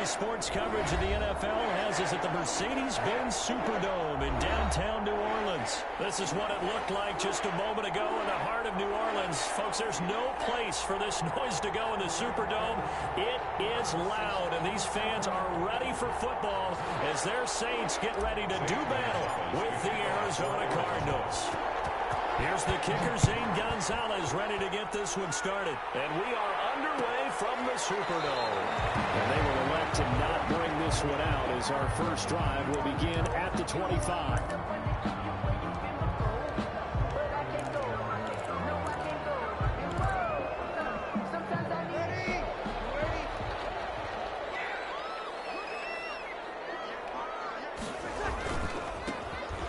sports coverage of the NFL has us at the Mercedes-Benz Superdome in downtown New Orleans. This is what it looked like just a moment ago in the heart of New Orleans. Folks, there's no place for this noise to go in the Superdome. It is loud, and these fans are ready for football as their Saints get ready to do battle with the Arizona Cardinals. Here's the kicker, Zane Gonzalez, ready to get this one started. And we are underway from the Superdome. And they will elect to not bring this one out as our first drive will begin at the 25.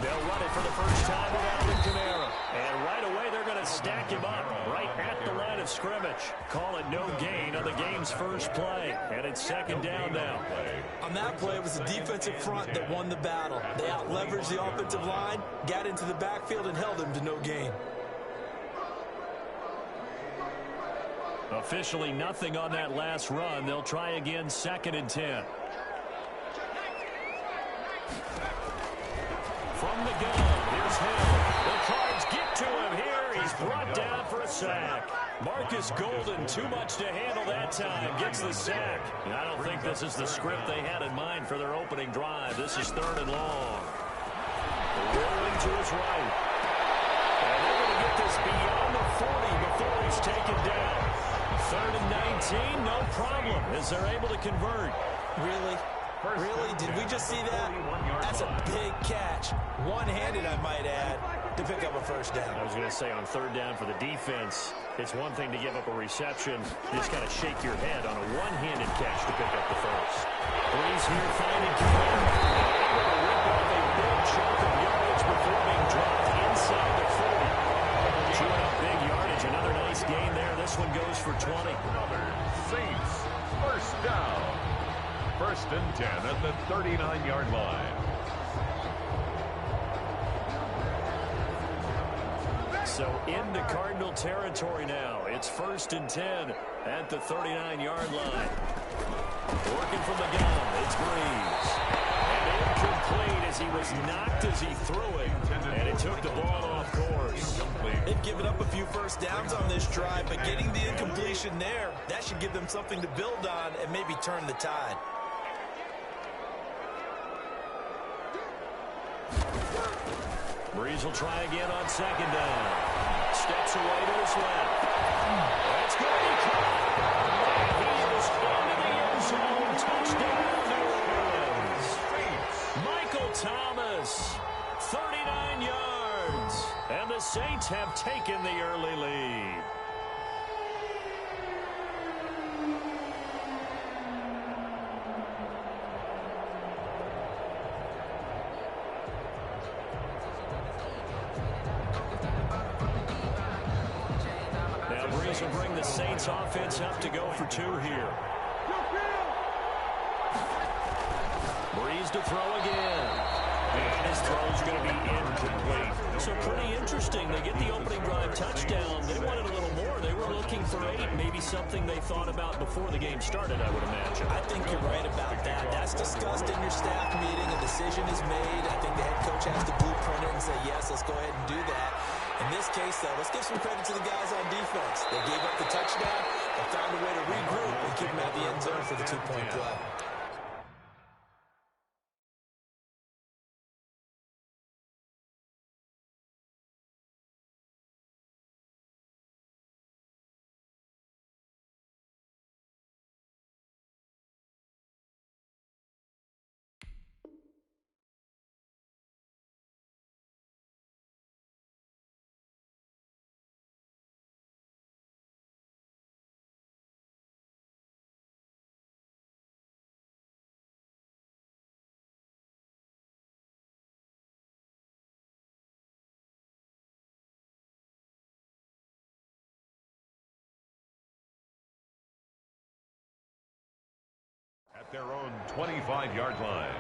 They'll run it for the first time without Camara. And right away, they're going to stack him up right at the line of scrimmage. Call it no gain on the game's first play. And it's second down now. On that play, it was the defensive front that won the battle. They out-leveraged the offensive line, got into the backfield, and held him to no gain. Officially nothing on that last run. They'll try again, second and 10. From the gun, here's Hill. The Cards get to him here. He's brought down for a sack. Marcus Golden, too much to handle that time, gets the sack. And I don't think this is the script they had in mind for their opening drive. This is third and long. Rolling to his right. And they're going to get this beyond the 40 before he's taken down. Third and 19, no problem, as they're able to convert. Really? Really? Did we just see that? That's a big catch. One-handed, I might add, to pick up a first down. I was going to say on third down for the defense, it's one thing to give up a reception. You just got to shake your head on a one-handed catch to pick up the first. Breeze here finding Camara. Able to rip off a big chunk of yardage before being dropped inside the 40. Chewing up big yardage. Another nice gain there. This one goes for 20. Saints, first down. First and 10 at the 39-yard line. So into Cardinal territory now. It's first and 10 at the 39-yard line. Working from the gun, it's Breeze. And incomplete as he was knocked as he threw it. And it took the ball off course. They've given up a few first downs on this drive, but getting the incompletion there, that should give them something to build on and maybe turn the tide. Breeze will try again on second down. Steps away to his left. That's going to be caught. And he is into the end zone. Touchdown, New Orleans. Michael Thomas, 39 yards. And the Saints have taken the early lead. Breeze will bring the Saints offense up to go for two here. Breeze to throw again. And his throw's going to be incomplete. So pretty interesting. They get the opening drive touchdown. They wanted a little more. They were looking for 8. Maybe something they thought about before the game started, I would imagine. I think you're right about that. That's discussed in your staff meeting. A decision is made. I think the head coach has to blueprint it and say, yes, let's go ahead and do that. In this case, though, let's give some credit to the guys on defense. They gave up the touchdown. They found a way to regroup and keep them out of the end zone for the two-point play. At their own 25-yard line.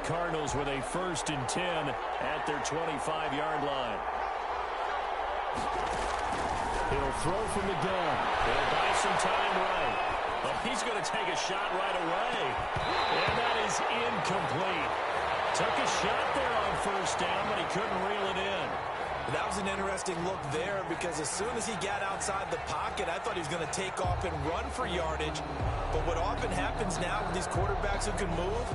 Cardinals with a 1st and 10 at their 25-yard line. He'll throw from the gun. He'll buy some time right. But he's going to take a shot right away. And that is incomplete. Took a shot there on 1st down, but he couldn't reel it in. That was an interesting look there because as soon as he got outside the pocket, I thought he was going to take off and run for yardage. But what often happens now with these quarterbacks who can move,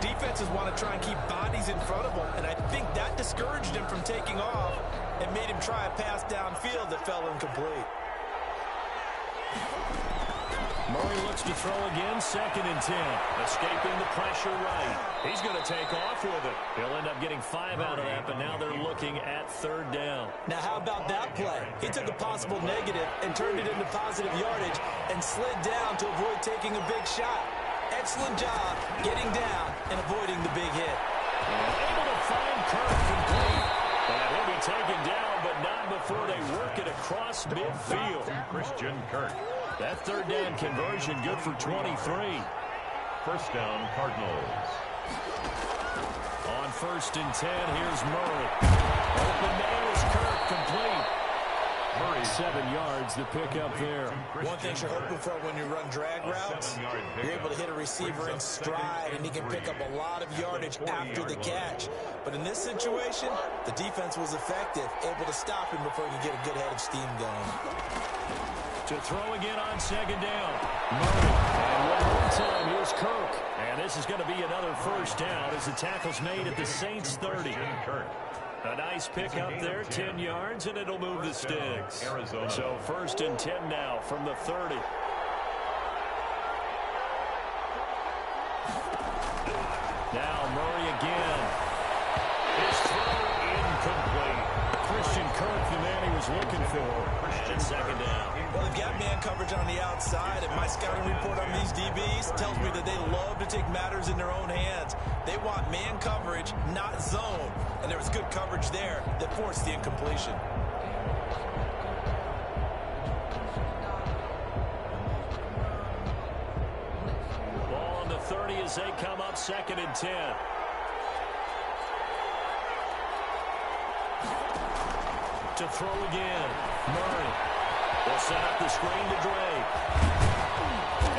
defenses want to try and keep bodies in front of them. And I think that discouraged him from taking off and made him try a pass downfield that fell incomplete. Murray looks to throw again, 2nd and 10. Escaping the pressure right. He's going to take off with it. He'll end up getting 5 out of that, but now they're looking at 3rd down. Now, how about that play? He took a possible negative and turned it into positive yardage and slid down to avoid taking a big shot. Excellent job getting down and avoiding the big hit. Able to find Kirk complete. And he'll be taken down, but not before they work it across midfield. Christian Kirk. That 3rd down conversion good for 23. 1st down, Cardinals. On 1st and 10, here's Murray. Open man is Kirk, complete. Murray, 7 yards, the pickup there. One thing you're hoping for when you run drag routes, you're able to hit a receiver in stride, and he can pick up a lot of yardage after the catch. But in this situation, the defense was effective, able to stop him before he could get a good head of steam going. To throw again on 2nd down. Murray. And one more time, here's Kirk. And this is going to be another 1st down as the tackle's made at the Saints' 30. A nice pickup there, 10 yards, and it'll move the sticks. So 1st and 10 now from the 30. Now Murray again. His throw incomplete. Christian Kirk, the man he was looking for. And 2nd down. Well, they've got man coverage on the outside, and my scouting report on these DBs tells me that they love to take matters in their own hands. They want man coverage, not zone. And there was good coverage there that forced the incompletion. Ball on the 30 as they come up 2nd and 10. To throw again. Murray will set up the screen to Drake.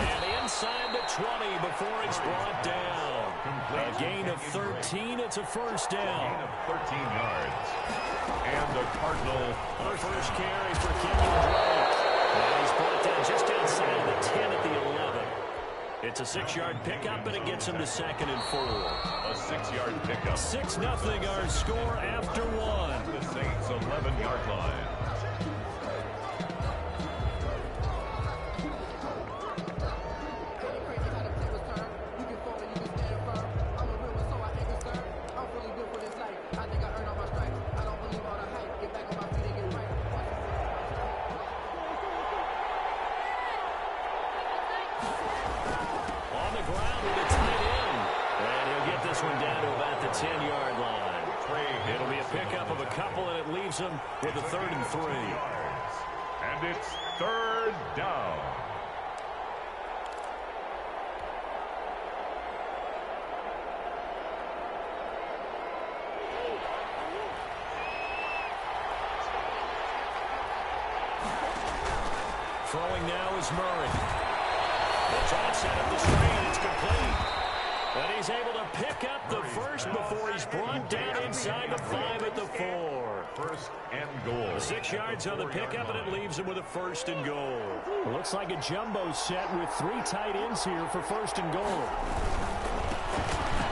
And inside the 20 before it's brought down. A gain of 13. It's a 1st down. Gain of 13 yards. And the Cardinal. Our first carry for Kenyon Drake. And he's brought down just outside of the 10 at the 11. It's a 6-yard pickup, and it gets him to 2nd and 4. A 6-yard pickup. 6-0 our score after 1. The Saints' 11-yard line. Him with a 3rd and 3. And it's 3rd down. Throwing now is Murray. They'll try to set up the screen. It's complete. And he's able to pick up the first before he's brought down inside the 5 at the 4. 1st and goal. 6 yards on the pickup, and it leaves him with a 1st and goal. It looks like a jumbo set with 3 tight ends here for 1st and goal.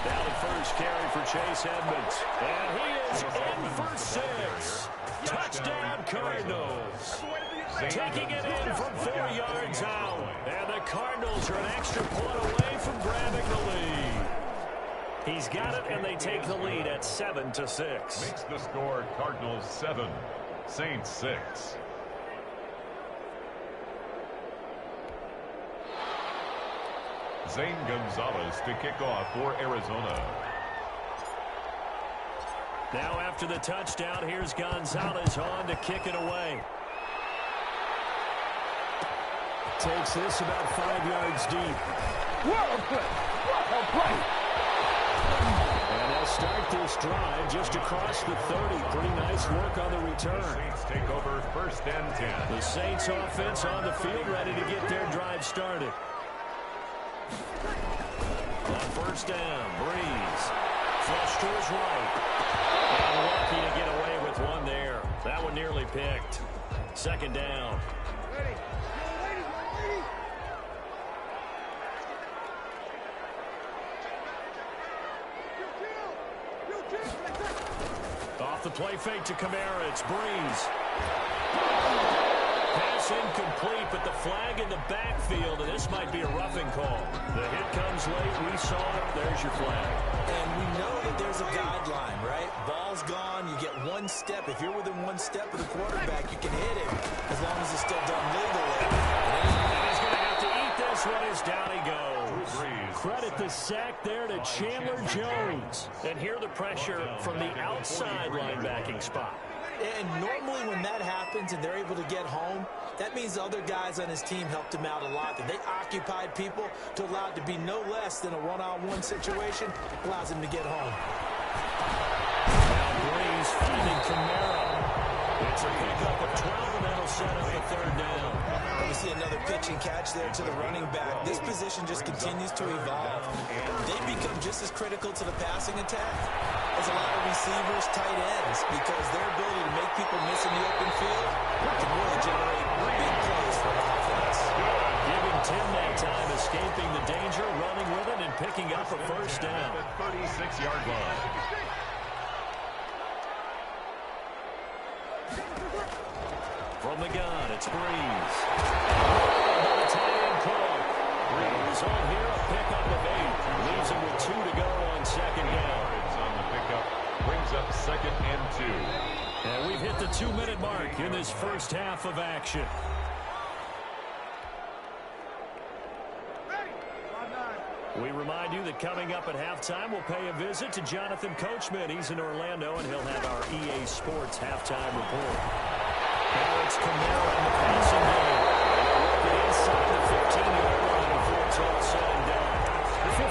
Now the first carry for Chase Edmonds. And he is in for 6. Touchdown Cardinals. Taking it in from 4 yards out. And the Cardinals are an extra point away from grabbing the lead. He's got it, and they take the lead at 7-6. Makes the score Cardinals 7, Saints 6. Zane Gonzalez to kick off for Arizona. Now after the touchdown, here's Gonzalez on to kick it away. Takes this about 5 yards deep. Well played. Well played. start this drive just across the 30. Pretty nice work on the return. The Saints take over 1st and 10. The Saints offense on the field ready to get their drive started. On 1st down, Breeze. Flush to his right. And lucky to get away with one there. That one nearly picked. 2nd down. Off the play fake to Kamara. It's Breeze. Pass incomplete, but the flag in the backfield, and this might be a roughing call. The hit comes late. We saw it. There's your flag. And we know that there's a guideline, right? Ball's gone. You get one step. If you're within one step of the quarterback, you can hit it as long as it's still done legally. And he's going to have to eat this one as down he goes. Credit the sack there to Chandler Jones. And hear the pressure from the outside linebacking spot. And normally when that happens and they're able to get home, that means the other guys on his team helped him out a lot. That they occupied people to allow it to be no less than a one-on-one situation, allows him to get home. Now Breeze finding Kamara. It's a pickup of 12, and that'll set up the 3rd down. We see another pitch and catch there to the running back. This position just continues to evolve. They become just as critical to the passing attack as a lot of receivers, tight ends, because their ability to make people miss in the open field can really generate big plays for an offense. Giving Tim that time, escaping the danger, running with it, and picking up a 1st down. 36-yard line. From the gun, it's Breeze. Breeze on here, a pickup of 8. Leaves him with 2 to go on 2nd down. On the pickup, brings up 2nd and 2. And we've hit the 2-minute mark in this first half of action. We remind you that coming up at halftime, we'll pay a visit to Jonathan Coachman. He's in Orlando, and he'll have our EA Sports halftime report. Now it's Kamara in the passing game. Working inside the 15-yard line before it's all said and done.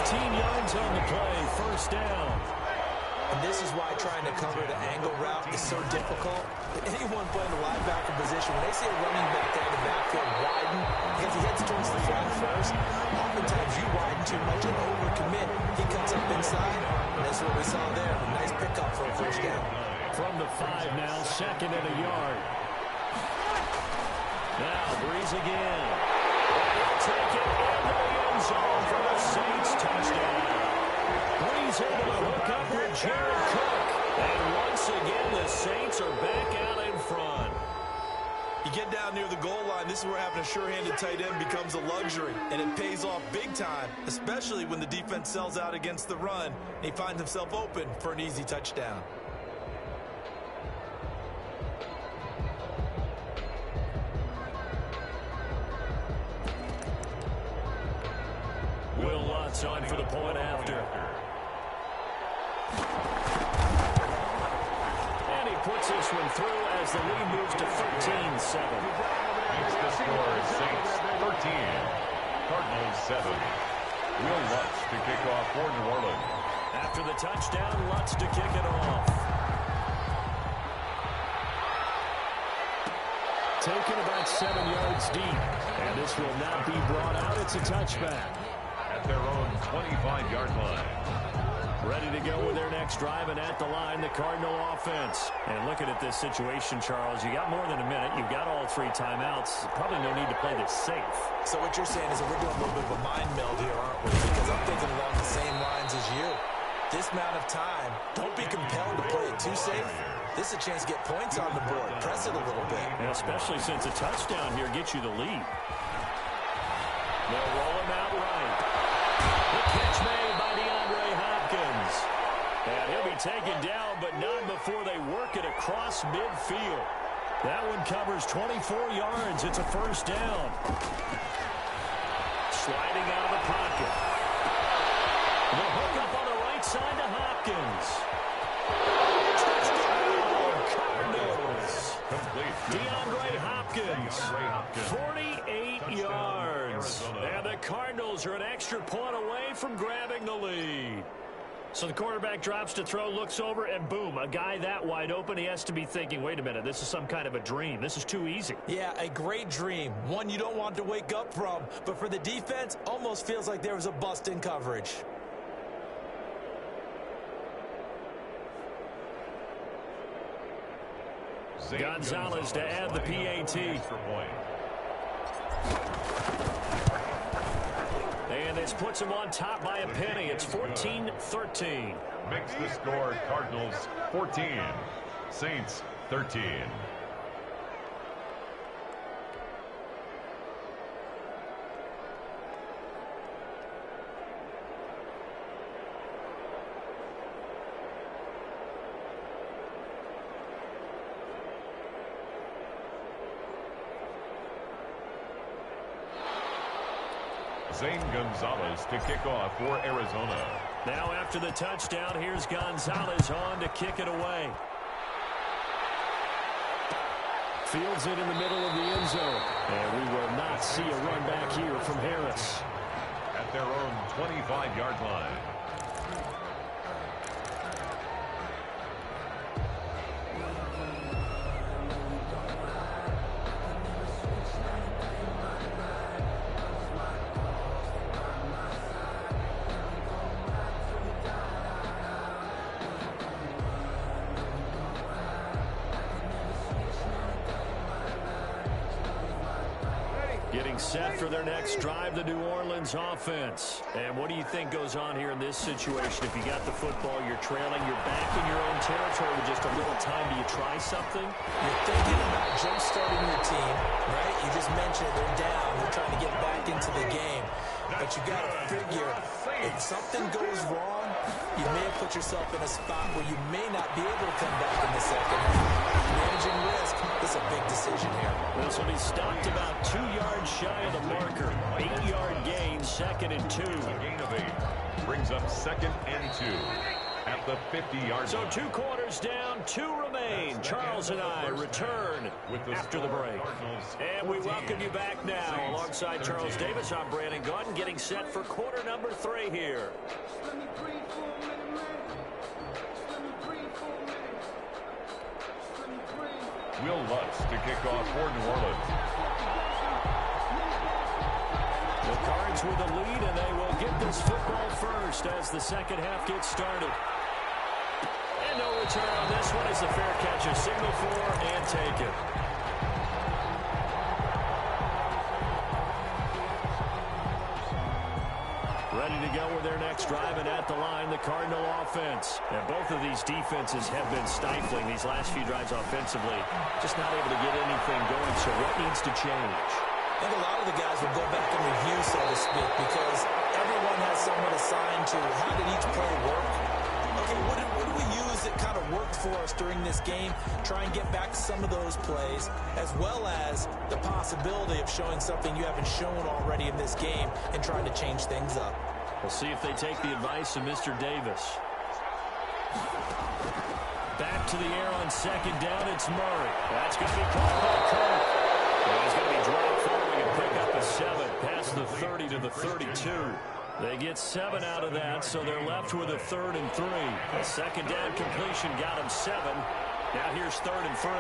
15 yards on the play, 1st down. And this is why trying to cover the angle route is so difficult. Anyone playing the linebacker position, when they see a running back there in the backfield widen, because he heads towards the flat first, oftentimes you widen too much and overcommit. He comes up inside, and that's what we saw there. A nice pickup for a 1st down. From the 5 now, 2nd and a yard. Now, Breeze again. He'll take it in the end zone for the Saints touchdown. Breeze able to hook up with Jared Cook. And once again, the Saints are back out in front. You get down near the goal line, this is where having a sure-handed tight end becomes a luxury, and it pays off big time, especially when the defense sells out against the run, and he finds himself open for an easy touchdown. Will Lutz on for the point after. And he puts this one through as the lead moves to 13-7. Makes the score Saints 13, Cardinals 7. Will Lutz to kick off for New Orleans. After the touchdown, Lutz to kick it off. Taken about 7 yards deep. And this will not be brought out. It's a touchback. At their own 25-yard line. Ready to go with their next drive, and at the line, the Cardinal offense. And looking at this situation, Charles, you got more than a minute. You've got all 3 timeouts. Probably no need to play this safe. So what you're saying is that we're doing a little bit of a mind meld here, aren't we? Because I'm thinking along the same lines as you. This amount of time, don't be compelled to play it too safe. This is a chance to get points on the board. Press it a little bit. And especially since a touchdown here gets you the lead. They'll roll him out right. The catch made by DeAndre Hopkins. And he'll be taken down, but not before they work it across midfield. That one covers 24 yards. It's a 1st down. Sliding out of the pocket. The hook up on the right side to Hopkins. Cardinals. DeAndre Hopkins. 48 yards. And the Cardinals are an extra point away from grabbing the lead. So the quarterback drops to throw, looks over, and boom, a guy that wide open, he has to be thinking, wait a minute, this is some kind of a dream. This is too easy. Yeah, a great dream. One you don't want to wake up from. But for the defense, almost feels like there was a bust in coverage. Gonzalez to add the PAT. And this puts him on top by a penny. It's 14-13. Makes the score Cardinals 14, Saints 13. Zane Gonzalez to kick off for Arizona. Now after the touchdown, here's Gonzalez on to kick it away. Fields it in the middle of the end zone. And we will not see a run back here from Harris. At their own 25-yard line. Getting set for their next drive, the New Orleans offense. And what do you think goes on here in this situation? If you got the football, you're trailing, you're back in your own territory with just a little time. Do you try something? You're thinking about jump-starting your team, right? You just mentioned they're down. They're trying to get back into the game. But you got to figure, if something goes wrong, you may have put yourself in a spot where you may not be able to come back in the second half. Managing risk, this is a big decision here. This will be stopped about 2 yards shy of the marker. 8-yard gain, 2nd and 2. A gain of 8 brings up 2nd and 2 at the 50-yard line. So 2 quarters down, 2 remain. Charles and I return after the break. And we welcome you back now. Alongside Charles Davis, I'm Brandon Gaudin, getting set for quarter number 3 here. Will Lutz to kick off for New Orleans. The Cards with the lead, and they will get this football first as the second half gets started. And no return on this one as the fair catch is signal for and taken. Ready to go with their next drive, and at the line, the Cardinal offense. And both of these defenses have been stifling these last few drives offensively. Just not able to get anything going, so what needs to change? I think a lot of the guys will go back and review, so to speak, because everyone has someone assigned to how did each play work. Okay, what do we use that kind of worked for us during this game? Try and get back some of those plays, as well as the possibility of showing something you haven't shown already in this game and trying to change things up. We'll see if they take the advice of Mr. Davis. Back to the air on second down, it's Murray. That's going to be caught by Kirk. And he's going to be dropped following and pick up a 7 past the 30 to the 32. They get 7 out of that, so they're left with a 3rd and 3. A second down completion got them 7. Now here's 3rd and 3.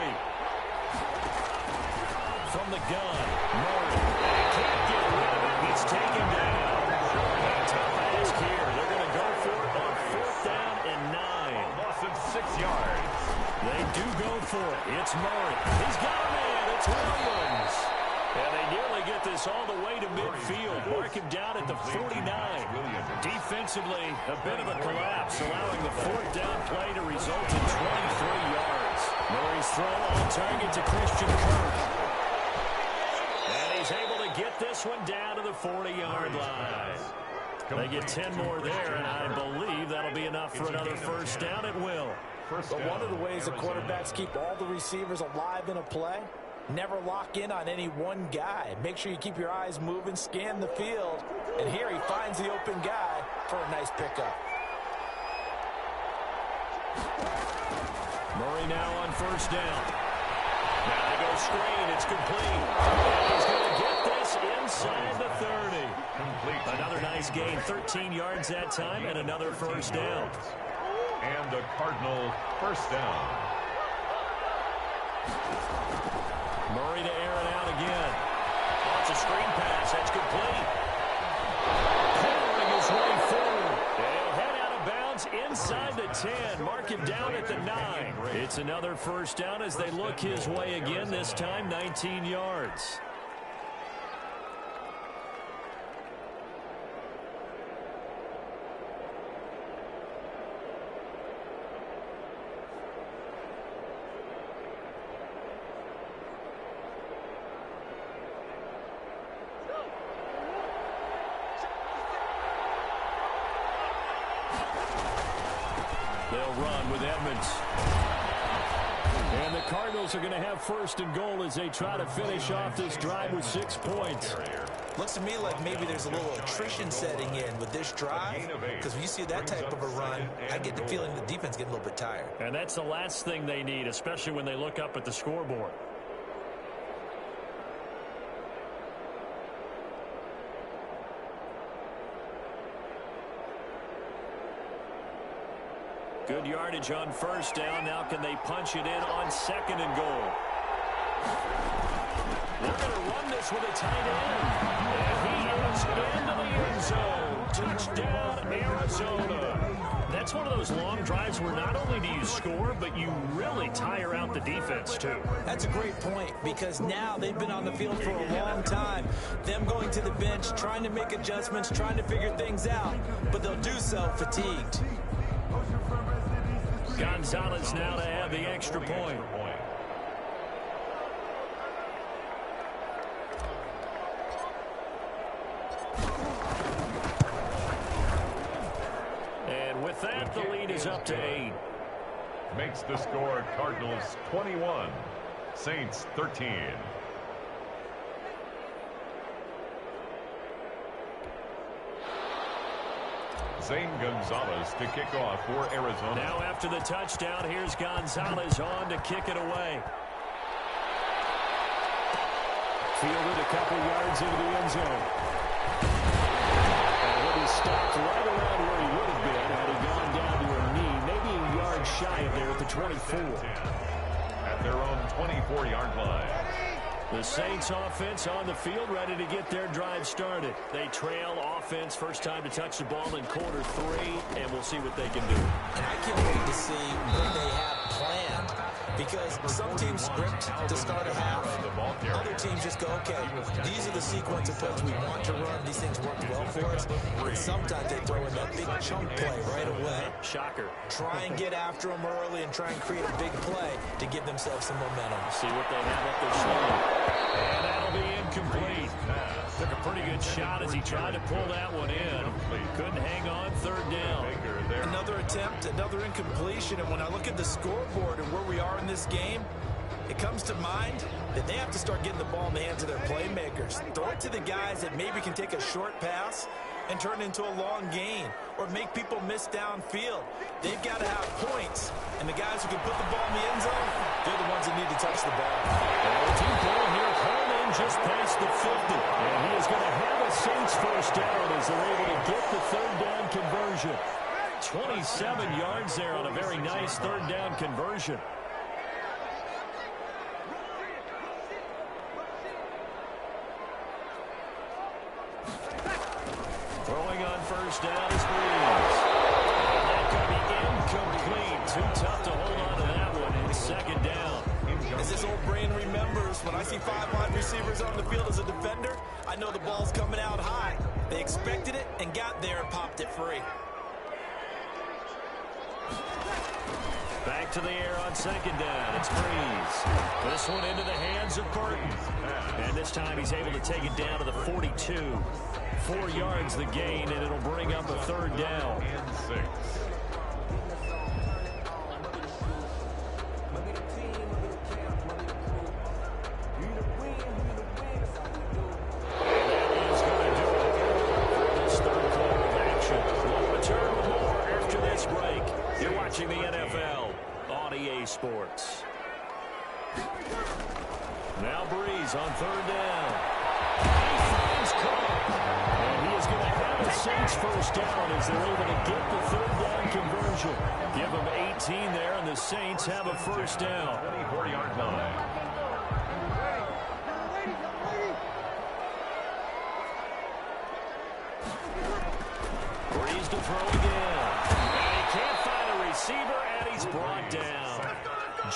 From the gun, Murray. Can't get rid of it. He's taken down. Tough ask here. They're going to go for it on 4th down and 9. Loss of 6 yards. They do go for it. It's Murray. He's got a man. It's Williams. And they nearly get this all the way to midfield. Mark him down at the 49. Defensively, a bit of a collapse, allowing the 4th down play to result in 23 yards. Murray's throw on target to Christian Kirk. And he's able to get this one down to the 40-yard line. They get 10 more there, and I believe that'll be enough for another first down. It will. But one of the ways the quarterbacks keep all the receivers alive in a play, never lock in on any one guy. Make sure you keep your eyes moving, scan the field, and here he finds the open guy for a nice pickup. Murray now on first down. Now they go screen. It's complete. And he's going to get this inside the 30. Complete. Another nice gain, 13 yards that time, and another first down. And a Cardinal first down. Murray to air it out again. Wants a screen pass. That's complete. Pouring his way forward. They'll head out of bounds inside the 10. Mark him down at the 9. It's another first down as they look his way again, this time 19 yards. They'll run with Edmonds. And the Cardinals are going to have first and goal as they try to finish off this drive with 6 points. Looks to me like maybe there's a little attrition setting in with this drive, because when you see that type of a run, I get the feeling the defense getting a little bit tired. And that's the last thing they need, especially when they look up at the scoreboard. Good yardage on first down. Now can they punch it in on second and goal? They're going to run this with a tight end. And he is into the end zone. Touchdown, Arizona. That's one of those long drives where not only do you score, but you really tire out the defense, too. That's a great point, because now they've been on the field for a long time. Them going to the bench, trying to make adjustments, trying to figure things out, but they'll do so fatigued. Gonzalez now to have the extra point. And with that, the lead is up to 8. Makes the score Cardinals 21, Saints 13. Zane Gonzalez to kick off for Arizona. Now after the touchdown, here's Gonzalez on to kick it away. Fielded a couple yards into the end zone. And he'll be stopped right around where he would have been had he gone down to a knee, maybe a yard shy of there at the 24. At their own 24-yard line. The Saints offense on the field, ready to get their drive started. They trail offense, first time to touch the ball in quarter 3, and we'll see what they can do. And I can't wait to see what they have planned, because some teams script to start a half. Other teams just go, okay, these are the sequence of plays we want to run. These things worked well for us. And sometimes they throw in that big chunk play right away. Shocker. Try and get after them early and try and create a big play to give themselves some momentum. See what they have up their sleeve. And that'll be incomplete. Took a pretty good shot as he tried to pull that one in. Couldn't hang on, third down. Another attempt, another incompletion. And when I look at the scoreboard and where we are in this game, it comes to mind that they have to start getting the ball in the hands of their playmakers. Throw it to the guys that maybe can take a short pass and turn it into a long gain, or make people miss downfield. They've got to have points, and the guys who can put the ball in the end zone, they're the ones that need to touch the ball. Team ball here, Coleman just past the 50, and he is going to have a Saints first down as they're able to get the third down conversion. 27 yards there on a very nice third down conversion. Throwing on first down is Breeze. And that could be incomplete. Too tough to hold on to that one. It's second down. As this old brain remembers, when I see 5 wide receivers on the field as a defender, I know the ball's coming out high. They expected it and got there and popped it free. Back to the air on second down. It's Breeze. This one into the hands of Burton. And this time he's able to take it down to the 42. 4 yards the gain, and it'll bring up a third down. And 6. You're watching the NFL on EA Sports. Now Breeze on third down. He finds And he is going to have a Saints first down as they're able to get the third down conversion. Give them 18 there, and the Saints have a first down. 24-yard line. Breeze to throw again. And he can't find a receiver, and he's brought down.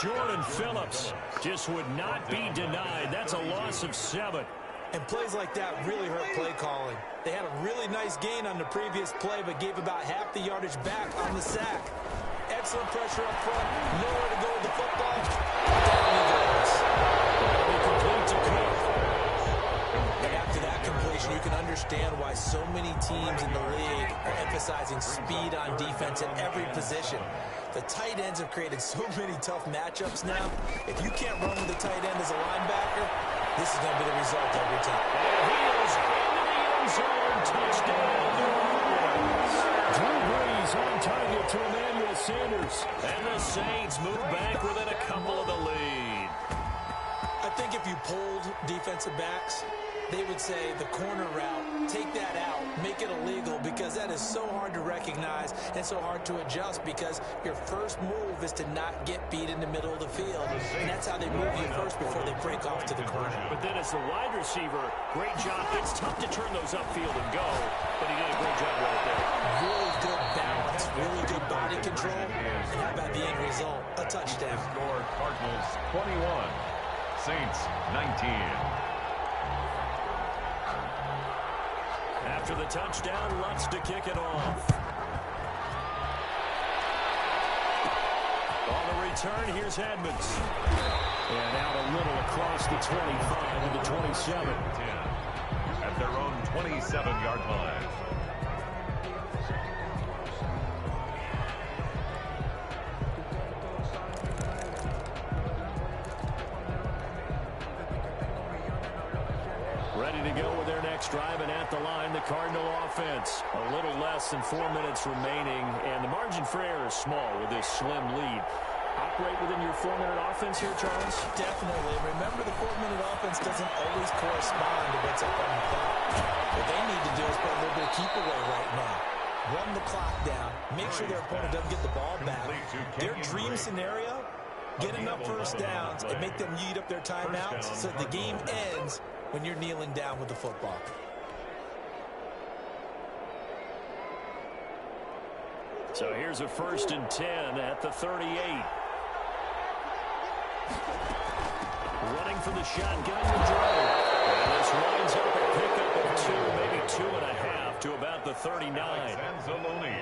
Jordan Phillips just would not be denied. That's a loss of 7. And plays like that really hurt play calling. They had a really nice gain on the previous play, but gave about half the yardage back on the sack. Excellent pressure up front. Nowhere to go with the football. Down he goes. That'll be complete to Cook. And after that completion, you can understand why so many teams in the league are emphasizing speed on defense at every position. The tight ends have created so many tough matchups now. If you can't run with the tight end as a linebacker, this is going to be the result every time. And he is into the end zone. Touchdown, New Orleans. Drew Brees on target to Emmanuel Sanders. And the Saints move back within a couple of the lead. I think if you polled defensive backs, they would say the corner route, take that out, make it illegal, because that is so hard to recognize and so hard to adjust, because your first move is to not get beat in the middle of the field, and that's how they move you first before they break off to the corner. But then as the wide receiver, great job. It's tough to turn those upfield and go, but he did a great job right there. Really good balance, really good body control, and how about the end result? A touchdown. Score Cardinals 21, Saints 19. After the touchdown, Lutz to kick it off. On the return, here's Edmonds. And out a little across the 25 to the 27. 10 at their own 27-yard line. Ready to go with their next drive, and at the line, the Cardinal offense. A little less than 4 minutes remaining, and the margin for error is small with this slim lead. Operate within your 4-minute offense here, Charles? Definitely. Remember, the 4-minute offense doesn't always correspond to what's up on the clock. What they need to do is put a little bit of keep away right now. Run the clock down. Make sure their opponent doesn't get the ball back. Their dream scenario, get enough first downs and make them eat up their timeouts so the game ends when you're kneeling down with the football. So here's a 1st and 10 at the 38. Running for the shotgun to Joe. And this winds up a pickup of 2, maybe 2.5 to about the 39.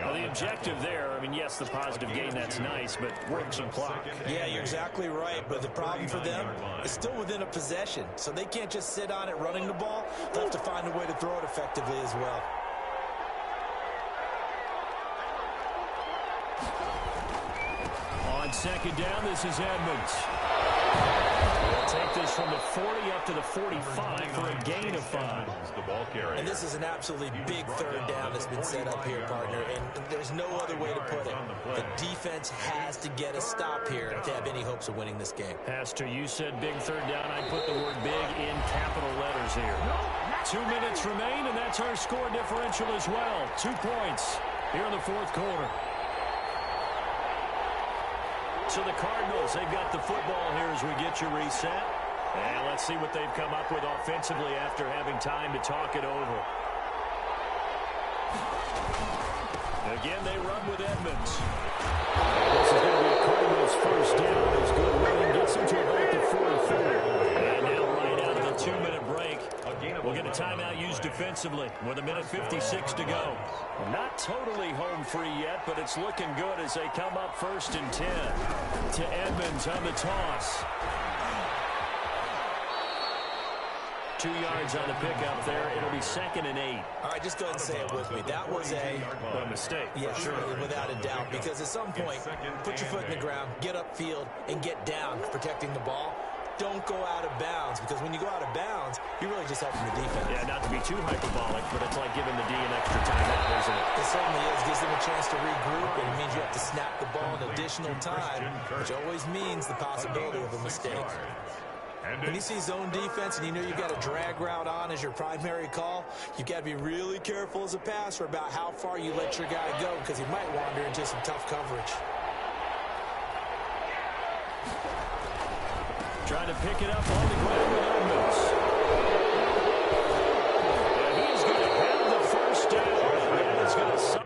Now the objective there, I mean, yes, the positive gain, that's nice, but work some clock. Yeah, you're exactly right, but the problem for them is still within a possession, so they can't just sit on it running the ball. They'll have to find a way to throw it effectively as well. On 2nd down, this is Edmonds. They'll take this from the 40 up to the 45 for a gain of 5. And this is an absolutely big 3rd down that's been set up here, partner, and there's no other way to put it. The defense has to get a stop here to have any hopes of winning this game. Pastor, you said big 3rd down. I put the word big in capital letters here. 2 minutes remain, and that's our score differential as well. 2 points here in the 4th quarter. So the Cardinals, they've got the football here as we get you reset. And let's see what they've come up with offensively after having time to talk it over. Again, they run with Edmonds. This is going to be a Cardinals first down. As good running gets them to about the 44. And now right out of the 2-minute break, we'll get a timeout used defensively with 1:56 to go. Not totally home free yet, but it's looking good as they come up 1st and 10 to Edmonds on the toss. 2 yards on the pickup there. It'll be 2nd and 8. All right, just go ahead and say it with me. That was a mistake. Yeah, sure, without a doubt. Because at some point, put your foot in the ground, get upfield, and get down protecting the ball. Don't go out of bounds, because when you go out of bounds, you're really just helping the defense. Yeah, not to be too hyperbolic, but it's like giving the D an extra timeout, isn't it? It certainly is. Gives them a chance to regroup, and it means you have to snap the ball in additional time, which always means the possibility of a mistake. When you see zone defense and you know you've got a drag route on as your primary call, you've got to be really careful as a passer about how far you let your guy go because he might wander into some tough coverage. Trying to pick it up on the ground with Edmonds. And he's going to have the first down. And that is going to...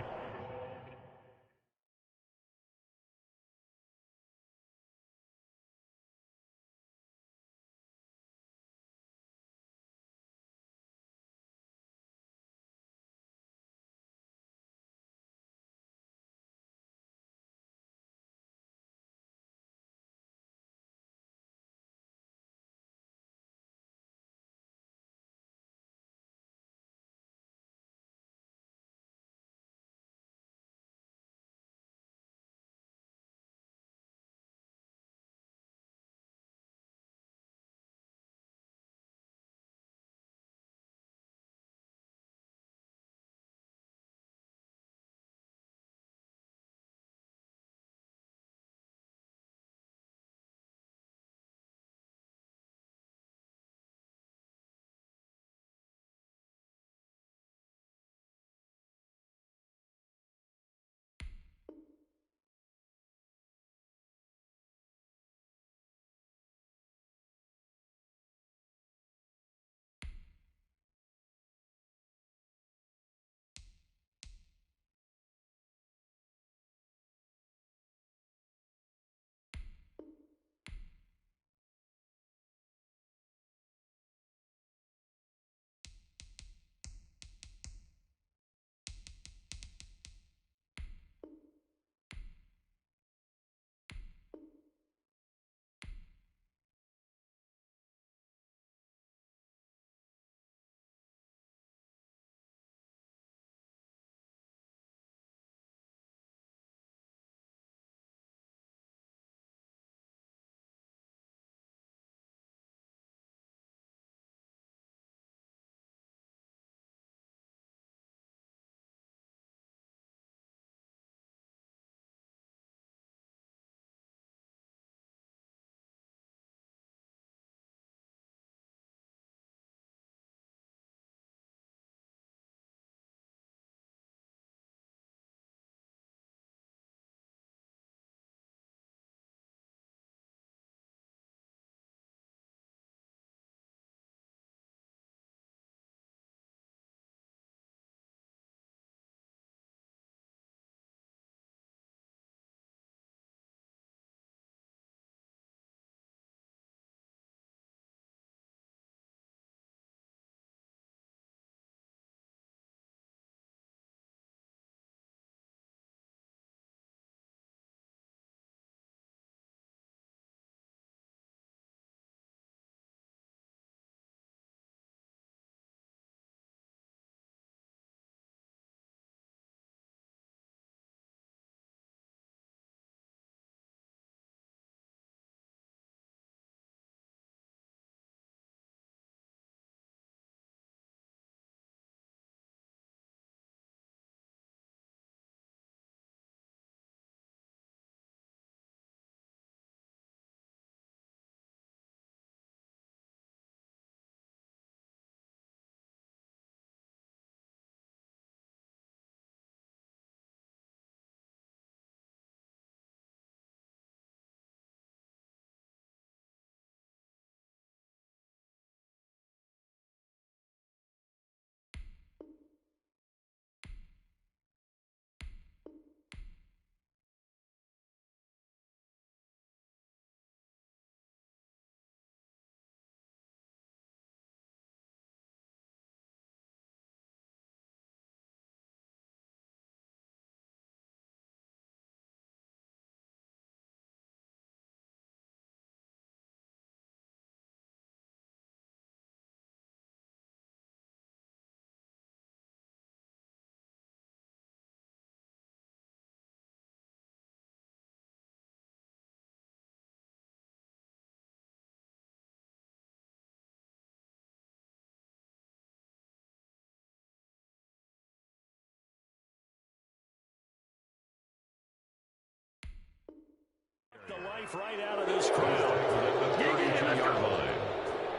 The life right out of this crowd. The 32-yard line.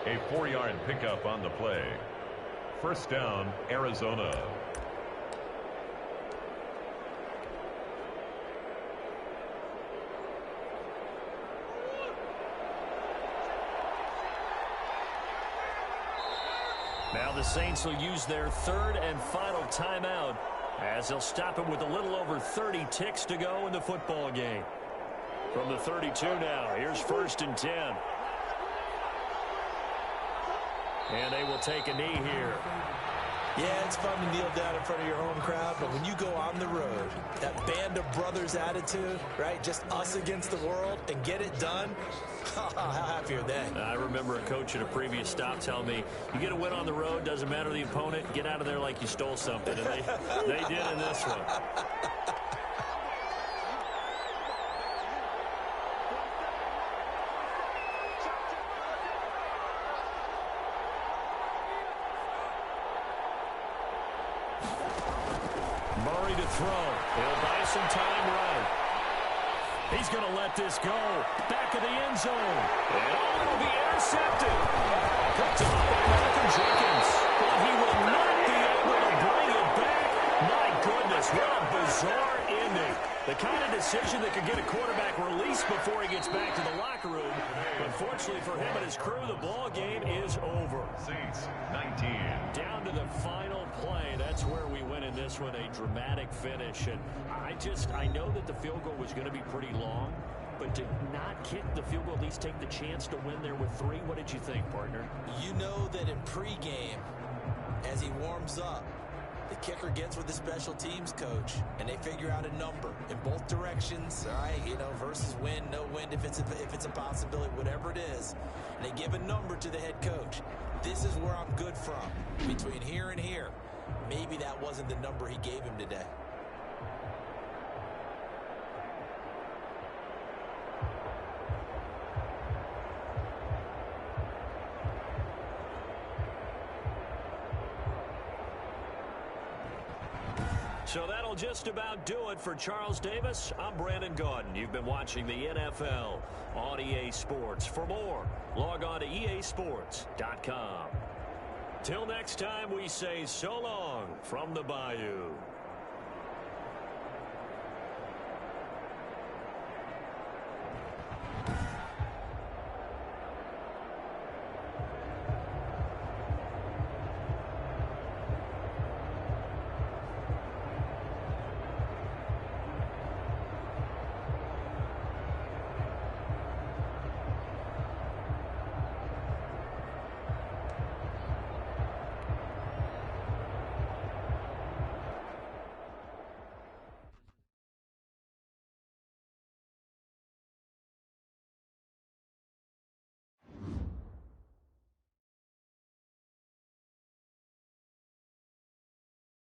A 4-yard pickup on the play. First down, Arizona. Now the Saints will use their third and final timeout as they'll stop it with a little over 30 ticks to go in the football game. From the 32 now, here's 1st and 10. And they will take a knee here. Yeah, it's fun to kneel down in front of your home crowd, but when you go on the road, that band of brothers attitude, right, just us against the world, and get it done, how happy are they? I remember a coach at a previous stop telling me, you get a win on the road, doesn't matter the opponent, get out of there like you stole something. And they did in this one. Murray to throw. He'll buy some time right. He's going to let this go. Back of the end zone. And it'll be intercepted. Picked up by Malcolm Jenkins. But he will not be able to bring it back. My goodness, what a bizarre ending. The kind of decision that could get a quarterback released before he gets back to the locker room. Unfortunately for him and his crew, the ball game is over. Saints 19. Down to the final play. That's where we win in this one, a dramatic finish. And I know that the field goal was going to be pretty long, but to not kick the field goal, at least take the chance to win there with 3, what did you think, partner? You know that in pregame, as he warms up, the kicker gets with the special teams coach, and they figure out a number in both directions, all right, versus win, no win, if it's a possibility, whatever it is, and they give a number to the head coach. This is where I'm good from, between here and here. Maybe that wasn't the number he gave him today. So that'll just about do it for Charles Davis. I'm Brandon Gaudin. You've been watching the NFL on EA Sports. For more, log on to easports.com. Till next time, we say so long from the Bayou.